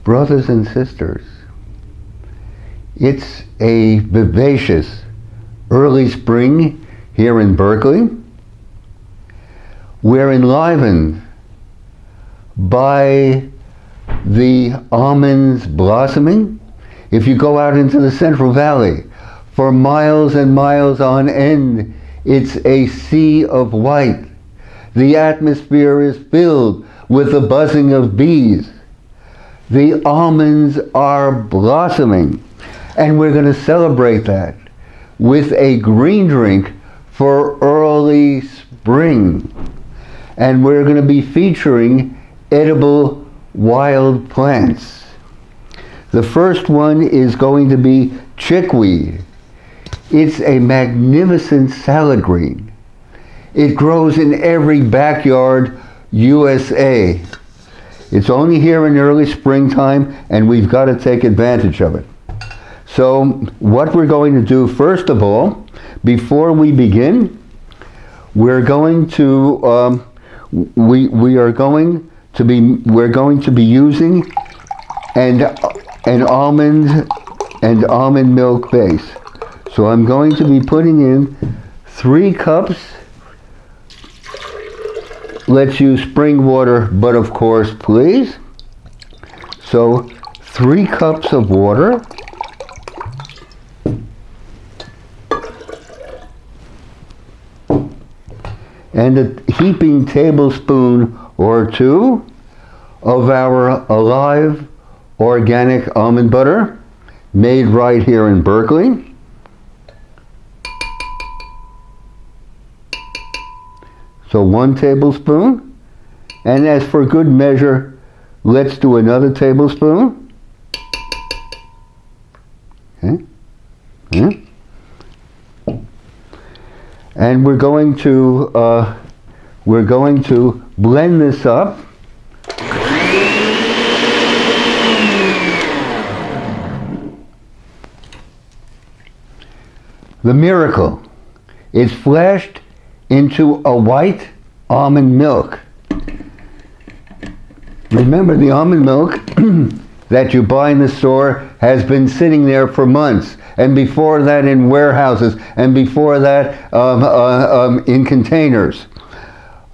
Brothers and sisters, it's a vivacious early spring here in Berkeley. We're enlivened by the almonds blossoming. If you go out into the Central Valley, for miles and miles on end, it's a sea of white. The atmosphere is filled with the buzzing of bees. The almonds are blossoming, and we're going to celebrate that with a green drink for early spring. And we're going to be featuring edible wild plants. The first one is going to be chickweed. It's a magnificent salad green. It grows in every backyard USA. It's only here in early springtime, and we've got to take advantage of it. So what we're going to do, first of all, before we begin, we're going to we're going to be using an almond milk base. So I'm going to be putting in 3 cups. Let's use spring water, but of course, please. So 3 cups of water. And a heaping tablespoon or 2 of our alive organic almond butter made right here in Berkeley. So 1 tablespoon, and as for good measure, let's do another tablespoon. Okay. Okay. And we're going to blend this up. The miracle is flashed into a white almond milk. Remember, the almond milk that you buy in the store has been sitting there for months, and before that in warehouses, and before that in containers.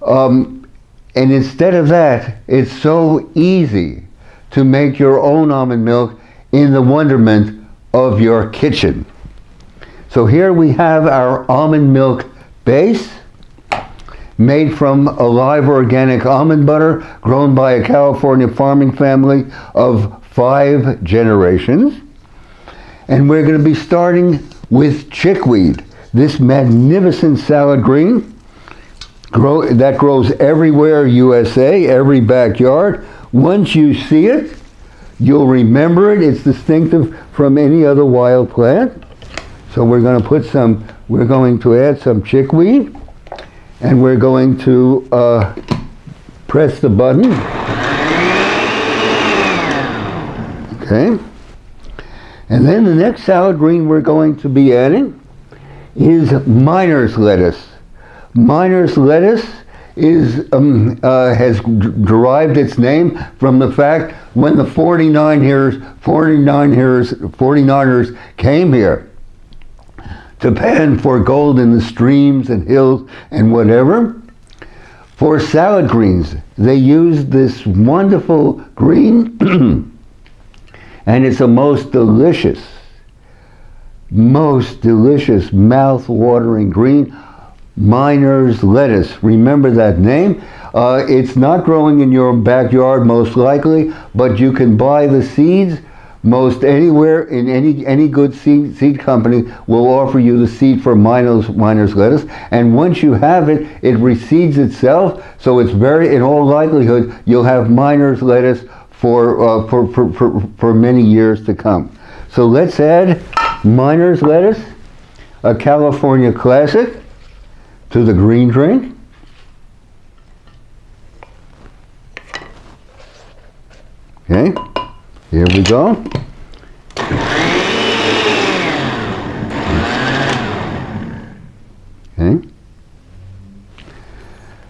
And instead of that, it's so easy to make your own almond milk in the wonderment of your kitchen. So here we have our almond milk base, made from alive organic almond butter grown by a California farming family of 5 generations. And we're going to be starting with chickweed, this magnificent salad green that grows everywhere USA, every backyard. Once you see it, you'll remember it. It's distinctive from any other wild plant. So we're going to add some chickweed. And we're going to press the button. Okay. And then the next salad green we're going to be adding is miner's lettuce. Miner's lettuce has derived its name from the fact when the 49ers came here to pan for gold in the streams and hills and whatever. For salad greens, they use this wonderful green, and it's a most delicious, mouth-watering green, miner's lettuce. Remember that name. It's not growing in your backyard most likely, but you can buy the seeds most anywhere. In any good seed company will offer you the seed for miner's lettuce, and once you have it, it reseeds itself. So it's in all likelihood, you'll have miner's lettuce for many years to come. So let's add miner's lettuce, a California classic, to the green drink. Okay. Here we go. Okay.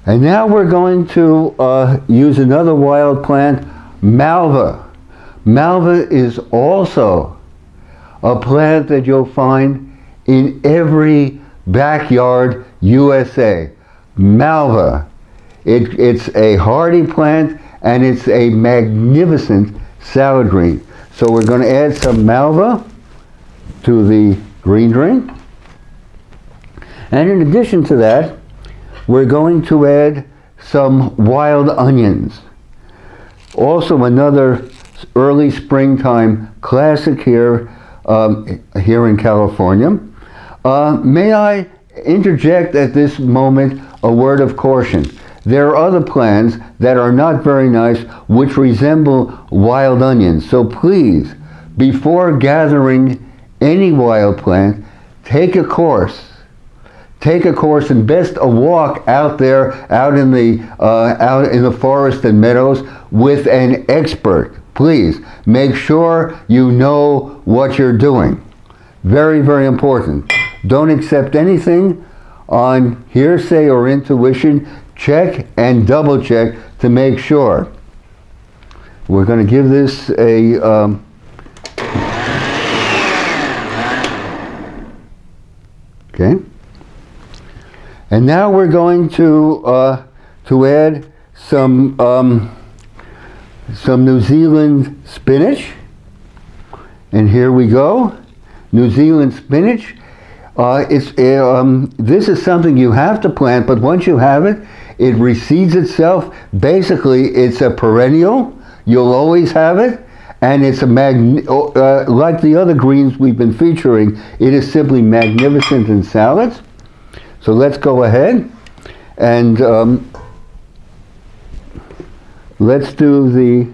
And now we're going to use another wild plant, malva. Malva is also a plant that you'll find in every backyard USA. Malva. It's a hardy plant and it's a magnificent salad green. So we're going to add some Malva to the green drink. And in addition to that, we're going to add some wild onions. Also another early springtime classic here in California. May I interject at this moment a word of caution. There are other plants that are not very nice which resemble wild onions. So please, before gathering any wild plant, take a course. Take a course and best a walk out there, out in the forest and meadows with an expert. Please make sure you know what you're doing. Very, very important. Don't accept anything on hearsay or intuition. Check and double check to make sure. We're going to give this a okay. And now we're going to add some New Zealand spinach. And here we go. New Zealand spinach. This is something you have to plant, but once you have it, it reseeds itself. Basically, it's a perennial. You'll always have it. And it's like the other greens we've been featuring, it is simply magnificent in salads. So let's go ahead and let's do the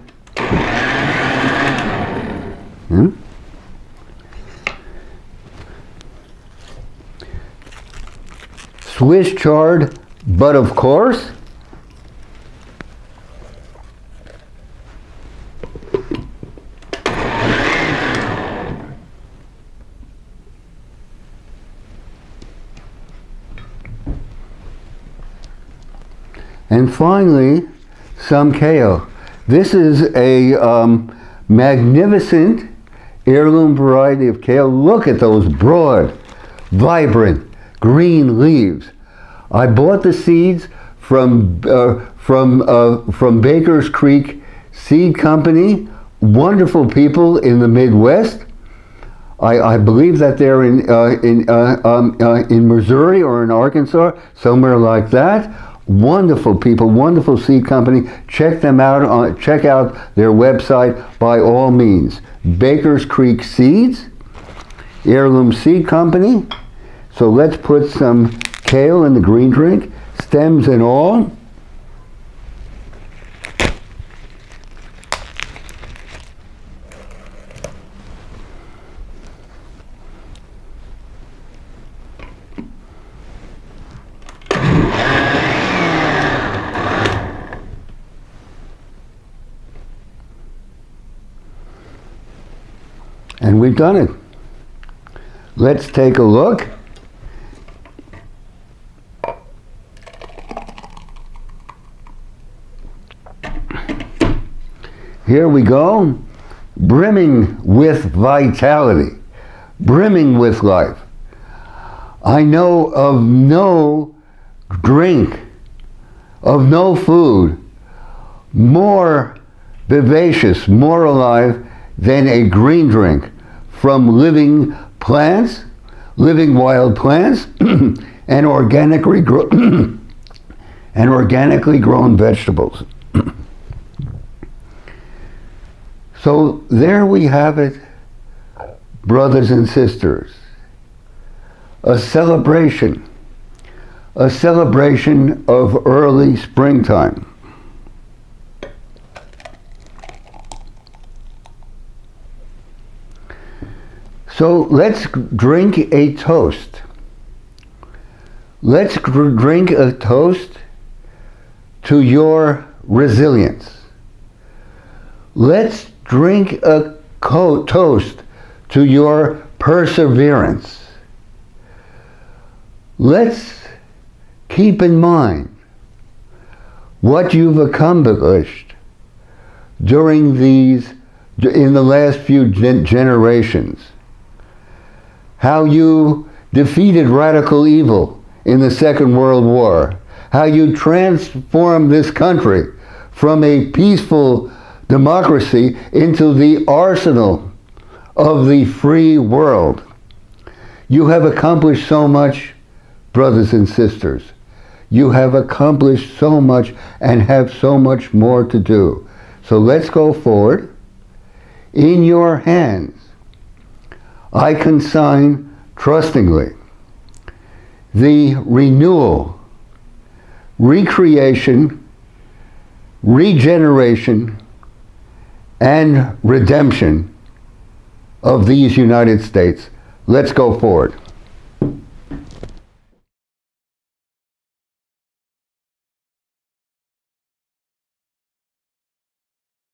Swiss chard, but of course, and finally, some kale. This is a magnificent heirloom variety of kale. Look at those broad, vibrant, green leaves. I bought the seeds from Baker's Creek Seed Company. Wonderful people in the Midwest. I believe that they're in Missouri or in Arkansas, somewhere like that. Wonderful people, wonderful seed company. Check them out. Check out their website by all means. Baker's Creek Seeds, Heirloom Seed Company. So let's put some kale in the green drink, stems and all. And we've done it. Let's take a look. Here we go, brimming with vitality, brimming with life. I know of no drink, of no food, more vivacious, more alive than a green drink from living plants, living wild plants, and organically grown vegetables. So there we have it, brothers and sisters. A celebration of early springtime. So let's drink a toast. Let's drink a toast to your resilience. Let's drink a toast to your perseverance. Let's keep in mind what you've accomplished during these in the last few generations. How you defeated radical evil in the Second World War. How you transformed this country from a peaceful democracy into the arsenal of the free world. You have accomplished so much, brothers and sisters. You have accomplished so much and have so much more to do. So let's go forward. In your hands, I consign trustingly the renewal, recreation, regeneration, and redemption of these United States. Let's go forward.